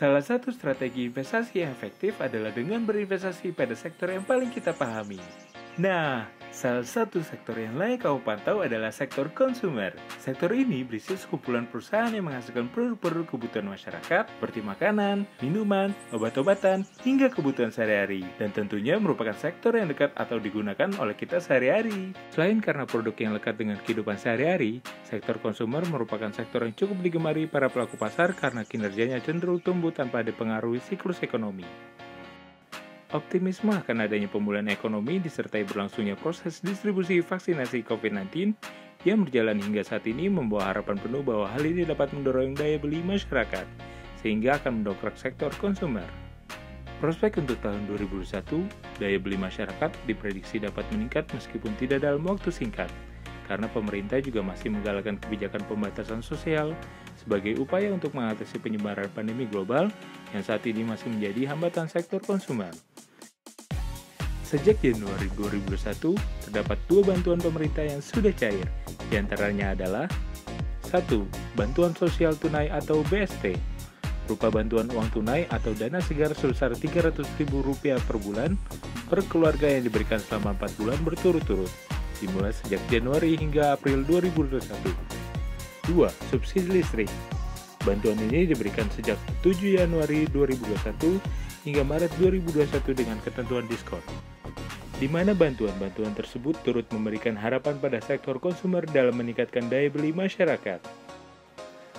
Salah satu strategi investasi yang efektif adalah dengan berinvestasi pada sektor yang paling kita pahami. Nah, salah satu sektor yang layak kamu pantau adalah sektor konsumer. Sektor ini berisi sekumpulan perusahaan yang menghasilkan produk-produk kebutuhan masyarakat seperti makanan, minuman, obat-obatan, hingga kebutuhan sehari-hari. Dan tentunya merupakan sektor yang dekat atau digunakan oleh kita sehari-hari. Selain karena produk yang lekat dengan kehidupan sehari-hari, sektor konsumer merupakan sektor yang cukup digemari para pelaku pasar karena kinerjanya cenderung tumbuh tanpa dipengaruhi siklus ekonomi. Optimisme akan adanya pemulihan ekonomi disertai berlangsungnya proses distribusi vaksinasi COVID-19 yang berjalan hingga saat ini membawa harapan penuh bahwa hal ini dapat mendorong daya beli masyarakat, sehingga akan mendongkrak sektor konsumer. Prospek untuk tahun 2021, daya beli masyarakat diprediksi dapat meningkat meskipun tidak dalam waktu singkat, karena pemerintah juga masih menggalakkan kebijakan pembatasan sosial sebagai upaya untuk mengatasi penyebaran pandemi global yang saat ini masih menjadi hambatan sektor konsumer. Sejak Januari 2021, terdapat 2 bantuan pemerintah yang sudah cair. Di antaranya adalah 1. Bantuan sosial tunai atau BST, berupa bantuan uang tunai atau dana segar sebesar Rp300.000 per bulan per keluarga yang diberikan selama 4 bulan berturut-turut, dimulai sejak Januari hingga April 2021. 2. Subsidi listrik. Bantuan ini diberikan sejak 7 Januari 2021 hingga Maret 2021 dengan ketentuan diskon, di mana bantuan-bantuan tersebut turut memberikan harapan pada sektor konsumer dalam meningkatkan daya beli masyarakat.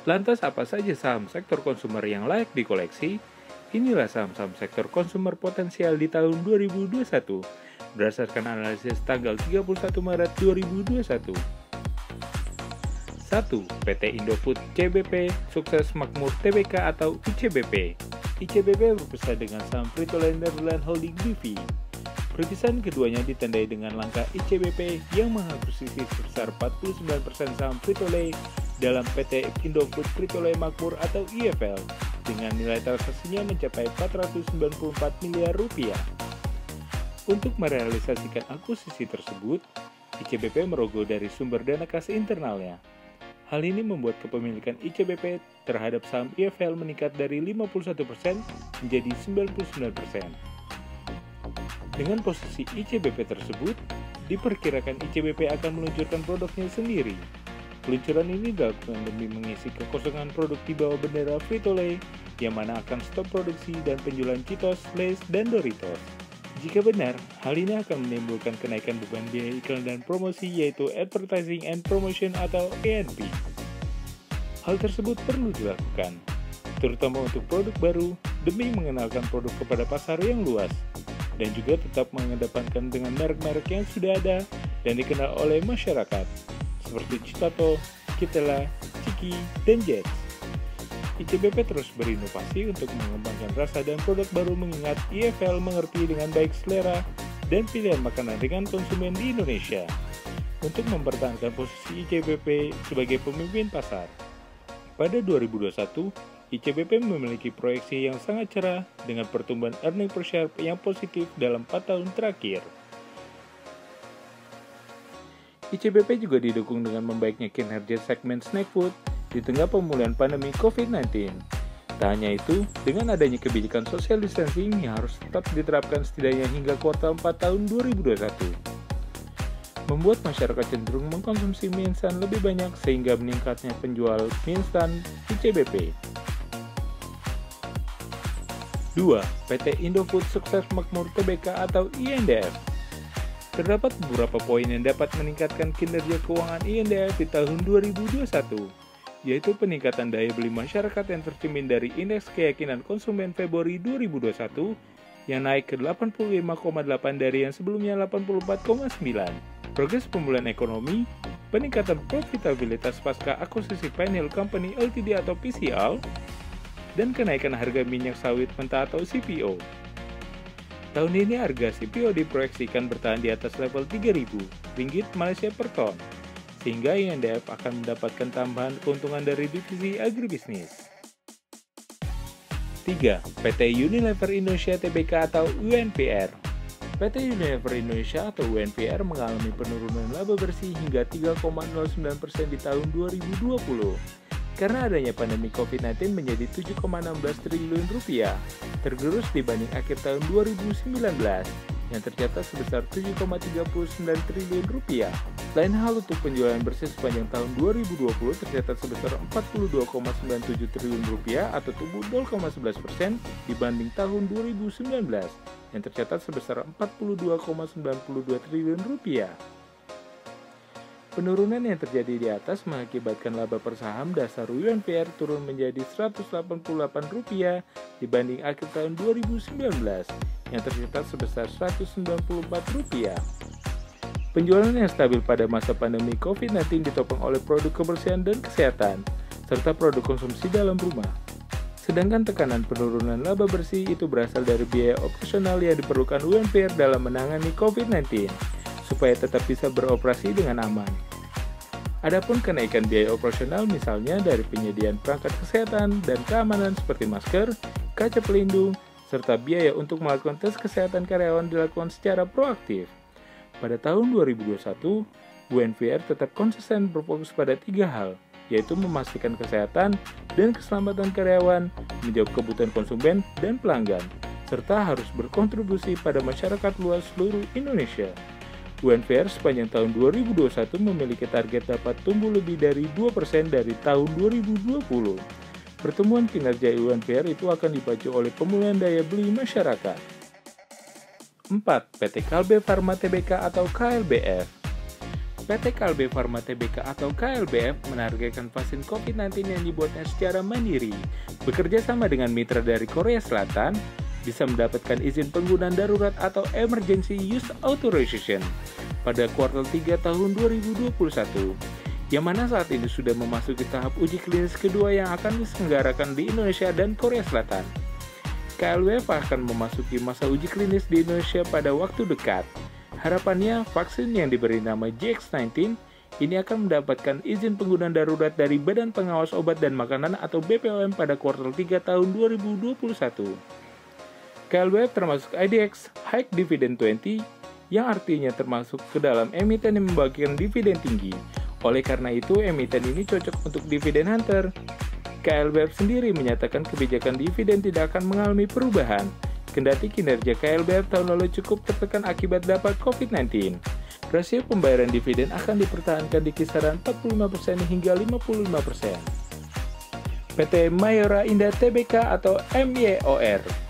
Lantas apa saja saham sektor konsumer yang layak dikoleksi? Inilah saham-saham sektor konsumer potensial di tahun 2021 berdasarkan analisis tanggal 31 Maret 2021. 1. PT Indofood CBP Sukses Makmur Tbk atau ICBP. ICBP berpisah dengan saham Frito-Lay Netherlands Holding BV. Perpisahan keduanya ditandai dengan langkah ICBP yang mengakuisisi sebesar 49% saham Frito-Lay dalam PT Indofood Frito-Lay Makmur atau IFL dengan nilai transaksinya mencapai Rp494 miliar. Untuk merealisasikan akuisisi tersebut, ICBP merogoh dari sumber dana kas internalnya. Hal ini membuat kepemilikan ICBP terhadap saham IFL meningkat dari 51% menjadi 99%. Dengan posisi ICBP tersebut, diperkirakan ICBP akan meluncurkan produknya sendiri. Peluncuran ini dilakukan demi mengisi kekosongan produk di bawah bendera Frito-Lay, yang mana akan stop produksi dan penjualan Cheetos, Lay's, dan Doritos. Jika benar, hal ini akan menimbulkan kenaikan beban biaya iklan dan promosi yaitu Advertising and Promotion atau A&P. Hal tersebut perlu dilakukan, terutama untuk produk baru demi mengenalkan produk kepada pasar yang luas, dan juga tetap mengedepankan dengan merek-merek yang sudah ada dan dikenal oleh masyarakat, seperti Citato, Kitela, Ciki, dan Jets. ICBP terus berinovasi untuk mengembangkan rasa dan produk baru mengingat IFL mengerti dengan baik selera dan pilihan makanan ringan konsumen di Indonesia untuk mempertahankan posisi ICBP sebagai pemimpin pasar. Pada 2021, ICBP memiliki proyeksi yang sangat cerah dengan pertumbuhan earning per share yang positif dalam 4 tahun terakhir. ICBP juga didukung dengan membaiknya kinerja segmen snack food di tengah pemulihan pandemi COVID-19. Tak hanya itu, dengan adanya kebijakan social distancing yang harus tetap diterapkan setidaknya hingga kuartal 4 tahun 2021, membuat masyarakat cenderung mengkonsumsi mie instan lebih banyak sehingga meningkatnya penjual mie instan ICBP. 2. PT Indofood Sukses Makmur Tbk atau INDF. Terdapat beberapa poin yang dapat meningkatkan kinerja keuangan INDF di tahun 2021, yaitu peningkatan daya beli masyarakat yang tercermin dari Indeks Keyakinan Konsumen Februari 2021 yang naik ke 85,8 dari yang sebelumnya 84,9. Progres pemulihan ekonomi, peningkatan profitabilitas pasca akuisisi Pinehill Company Ltd atau PCL, dan kenaikan harga minyak sawit mentah atau CPO. Tahun ini harga CPO diproyeksikan bertahan di atas level Rp3.000 Malaysia per ton, sehingga INDF akan mendapatkan tambahan keuntungan dari divisi agribisnis. 3. PT Unilever Indonesia Tbk atau UNPR. PT Unilever Indonesia atau UNPR mengalami penurunan laba bersih hingga 3,09% di tahun 2020. karena adanya pandemi COVID-19 menjadi 7,16 triliun rupiah, tergerus dibanding akhir tahun 2019 yang tercatat sebesar 7,39 triliun rupiah. Lain hal untuk penjualan bersih sepanjang tahun 2020 tercatat sebesar 42,97 triliun rupiah atau tumbuh 0,11% dibanding tahun 2019 yang tercatat sebesar 42,92 triliun rupiah. Penurunan yang terjadi di atas mengakibatkan laba per saham dasar UNVR turun menjadi Rp188 dibanding akhir tahun 2019 yang tercatat sebesar Rp194. Penjualan yang stabil pada masa pandemi COVID-19 ditopang oleh produk kebersihan dan kesehatan, serta produk konsumsi dalam rumah. Sedangkan tekanan penurunan laba bersih itu berasal dari biaya operasional yang diperlukan UNVR dalam menangani COVID-19, supaya tetap bisa beroperasi dengan aman. Adapun kenaikan biaya operasional misalnya dari penyediaan perangkat kesehatan dan keamanan seperti masker, kaca pelindung, serta biaya untuk melakukan tes kesehatan karyawan dilakukan secara proaktif. Pada tahun 2021, UNVR tetap konsisten berfokus pada 3 hal, yaitu memastikan kesehatan dan keselamatan karyawan, menjawab kebutuhan konsumen dan pelanggan, serta harus berkontribusi pada masyarakat luas seluruh Indonesia. UNVR sepanjang tahun 2021 memiliki target dapat tumbuh lebih dari 2% dari tahun 2020. Pertumbuhan kinerja UNVR itu akan dipacu oleh pemulihan daya beli masyarakat. 4. PT Kalbe Farma Tbk atau KLBF. PT Kalbe Farma Tbk atau KLBF menargetkan vaksin COVID-19 yang dibuatnya secara mandiri, bekerja sama dengan mitra dari Korea Selatan, bisa mendapatkan izin penggunaan darurat atau Emergency Use Authorization pada kuartal 3 tahun 2021, yang mana saat ini sudah memasuki tahap uji klinis kedua yang akan diselenggarakan di Indonesia dan Korea Selatan. KLBF akan memasuki masa uji klinis di Indonesia pada waktu dekat. Harapannya, vaksin yang diberi nama GX19 ini akan mendapatkan izin penggunaan darurat dari Badan Pengawas Obat dan Makanan atau BPOM pada kuartal 3 tahun 2021. KLBF termasuk IDX High Dividend 20 yang artinya termasuk ke dalam emiten yang membagikan dividen tinggi. Oleh karena itu, emiten ini cocok untuk dividen hunter. KLBF sendiri menyatakan kebijakan dividen tidak akan mengalami perubahan, kendati kinerja KLBF tahun lalu cukup tertekan akibat dampak COVID-19. Rasio pembayaran dividen akan dipertahankan di kisaran 45% hingga 55%. PT Mayora Indah Tbk atau MYOR.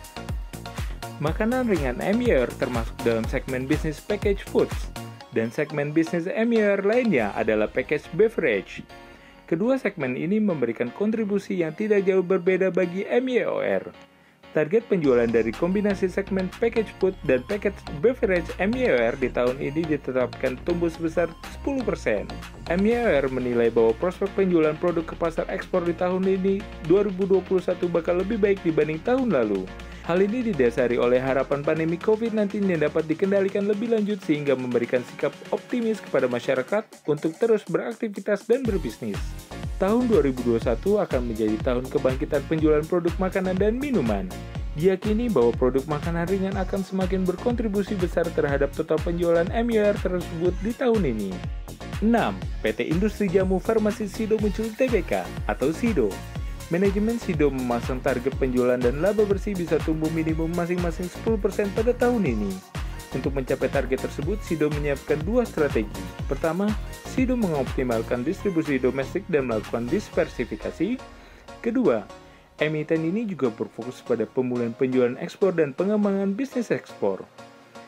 Makanan ringan MYOR termasuk dalam segmen bisnis package foods, dan segmen bisnis MYOR lainnya adalah package beverage. Kedua segmen ini memberikan kontribusi yang tidak jauh berbeda bagi MYOR. Target penjualan dari kombinasi segmen package food dan package beverage MYOR di tahun ini ditetapkan tumbuh sebesar 10%. MYOR menilai bahwa prospek penjualan produk ke pasar ekspor di tahun ini 2021 bakal lebih baik dibanding tahun lalu. Hal ini didasari oleh harapan pandemi COVID-19 yang dapat dikendalikan lebih lanjut sehingga memberikan sikap optimis kepada masyarakat untuk terus beraktivitas dan berbisnis. Tahun 2021 akan menjadi tahun kebangkitan penjualan produk makanan dan minuman. Diyakini bahwa produk makanan ringan akan semakin berkontribusi besar terhadap total penjualan MYOR tersebut di tahun ini. 6. PT Industri Jamu Farmasi Sido Muncul Tbk atau SIDO. Manajemen SIDO memasang target penjualan dan laba bersih bisa tumbuh minimum masing-masing 10% pada tahun ini. Untuk mencapai target tersebut, SIDO menyiapkan 2 strategi. Pertama, SIDO mengoptimalkan distribusi domestik dan melakukan diversifikasi. Kedua, emiten ini juga berfokus pada pemulihan penjualan ekspor dan pengembangan bisnis ekspor.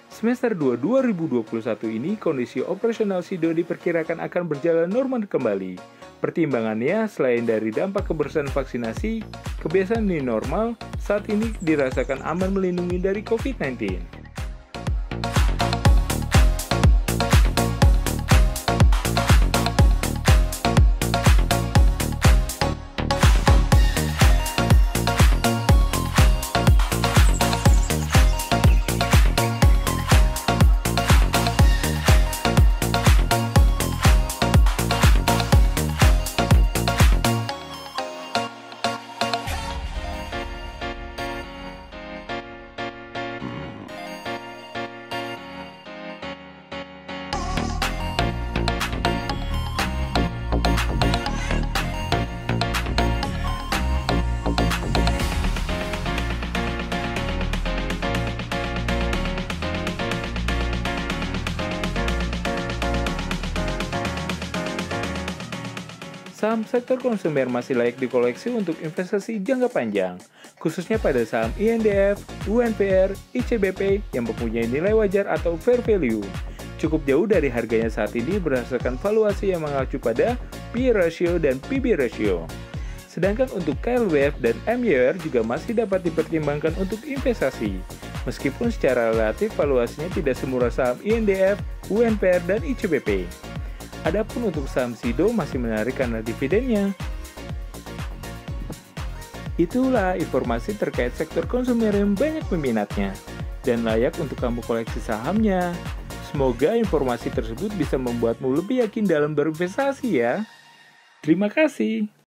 Semester 2 2021 ini, kondisi operasional SIDO diperkirakan akan berjalan normal kembali. Pertimbangannya, selain dari dampak kebersihan vaksinasi, kebiasaan new normal saat ini dirasakan aman melindungi dari COVID-19. Saham sektor konsumer masih layak dikoleksi untuk investasi jangka panjang, khususnya pada saham INDF, UNPR, ICBP yang mempunyai nilai wajar atau fair value. Cukup jauh dari harganya saat ini berdasarkan valuasi yang mengacu pada P ratio dan PB ratio. Sedangkan untuk KLWF dan MYR juga masih dapat dipertimbangkan untuk investasi, meskipun secara relatif valuasinya tidak semurah saham INDF, UNPR, dan ICBP. Adapun untuk saham SIDO masih menarik karena dividennya. Itulah informasi terkait sektor konsumer yang banyak peminatnya dan layak untuk kamu koleksi sahamnya. Semoga informasi tersebut bisa membuatmu lebih yakin dalam berinvestasi ya. Terima kasih.